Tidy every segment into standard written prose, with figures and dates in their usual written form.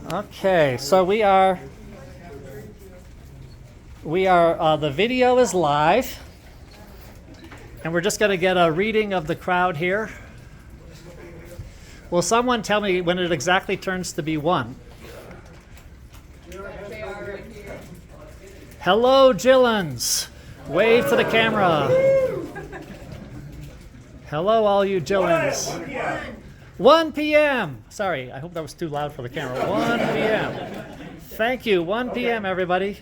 Okay, so we are the video is live, and we're just going to get a reading of the crowd here. Will someone tell me when it exactly turns to be 1? Hello, JILAns. Wave to the camera. Hello, all you JILAns. 1 p.m. Sorry, I hope that was too loud for the camera. 1 p.m. Thank you. 1 p.m., everybody.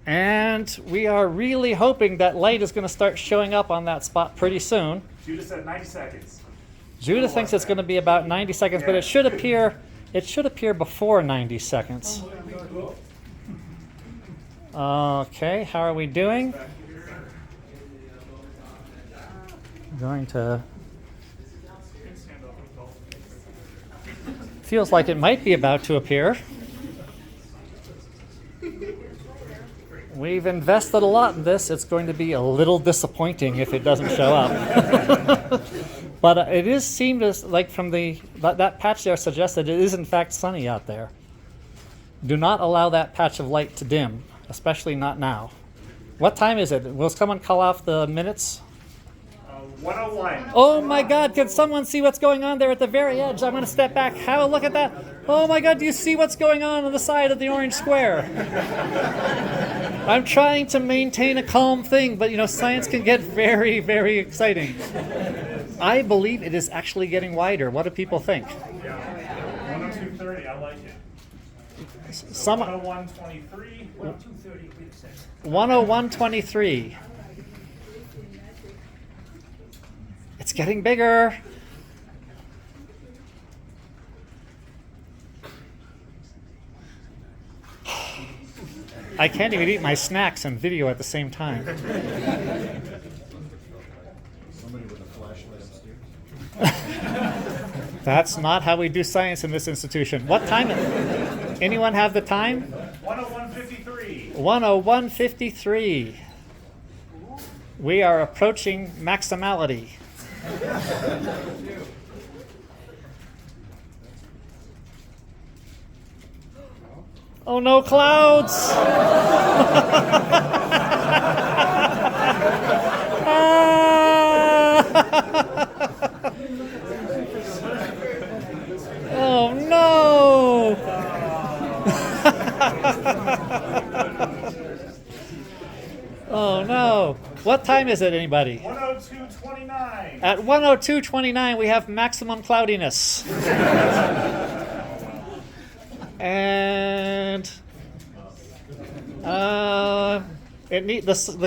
And we are really hoping that light is going to start showing up on that spot pretty soon. Judah said 90 seconds. Judah thinks it's going to be about 90 seconds, but it should appear before 90 seconds. Okay, how are we doing? I'm going to... Feels like it might be about to appear. We've invested a lot in this. It's going to be a little disappointing if it doesn't show up. But it is seemed as like from that patch there suggests that it is in fact sunny out there. Do not allow that patch of light to dim, especially not now. What time is it? Will someone call off the minutes? 101. Oh my God, can someone see what's going on there at the very edge? I'm going to step back. How? Look at that. Oh my God, do you see what's going on the side of the orange square? I'm trying to maintain a calm thing, but science can get very, very exciting. I believe it is actually getting wider. What do people think? Yeah. 102.30, I like it. Some 101.23. 102.30. 101.23. It's getting bigger. I can't even eat my snacks and video at the same time. Somebody with a flashlight upstairs. That's not how we do science in this institution. What time? Anyone have the time? 101.53. 101.53. We are approaching maximality. Oh no, clouds! Oh no! Oh no! What time is it, anybody? 102.29. At 102.29, we have maximum cloudiness. And the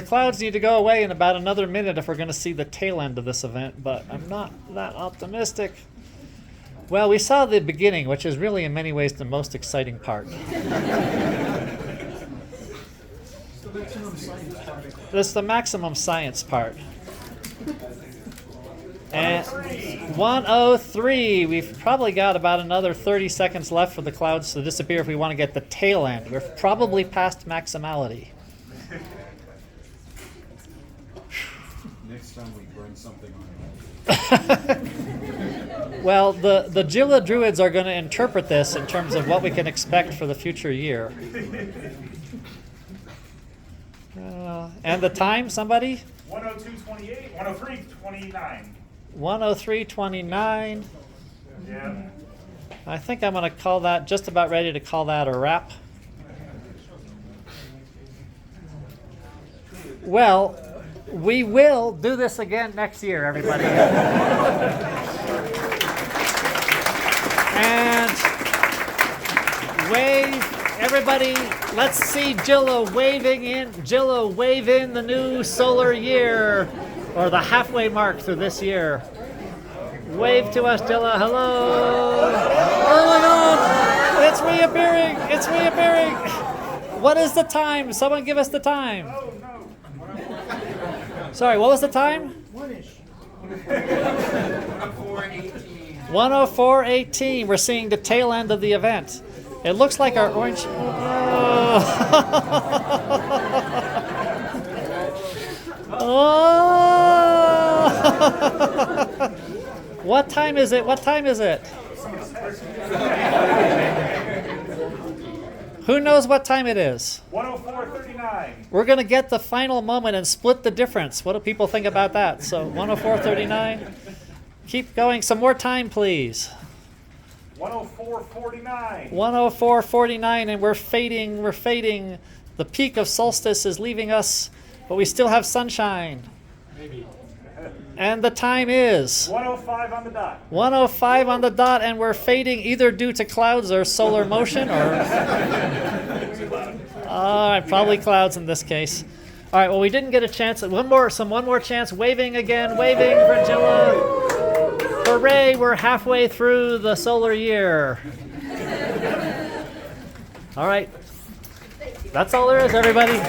clouds need to go away in about another minute if we're going to see the tail end of this event, but I'm not that optimistic. Well, we saw the beginning, which is really in many ways the most exciting part. This is the maximum science part. And 103, we've probably got about another 30 seconds left for the clouds to disappear if we want to get the tail end. We're probably past maximality. Next time we bring something on. Well, the JILA druids are going to interpret this in terms of what we can expect for the future year. And the time, somebody? 102.28. 103.29. 103.29. Yeah. I think I'm going to call that, just about ready to call that a wrap. Well, we will do this again next year, everybody. And wave, everybody, let's see JILA wave in the new solar year, or the halfway mark through this year. Wave to us, JILA. Hello. Oh my God! It's reappearing. It's reappearing. What is the time? Someone give us the time. Oh, no. Sorry, what was the time? 104.18. We're seeing the tail end of the event. It looks like our orange... Oh. What time is it? What time is it? Who knows what time it is? 104.39. We're going to get the final moment and split the difference. What do people think about that? So 104.39. Keep going. Some more time, please. 104.49. 104.49, and we're fading. We're fading. The peak of solstice is leaving us, but we still have sunshine. Maybe. And the time is 105 on the dot. 105 on the dot, and we're fading either due to clouds or solar motion, or probably clouds in this case. All right. Well, we didn't get a chance. One more chance. Waving again. Waving for JILA. Hooray! We're halfway through the solar year. All right. That's all there is, everybody.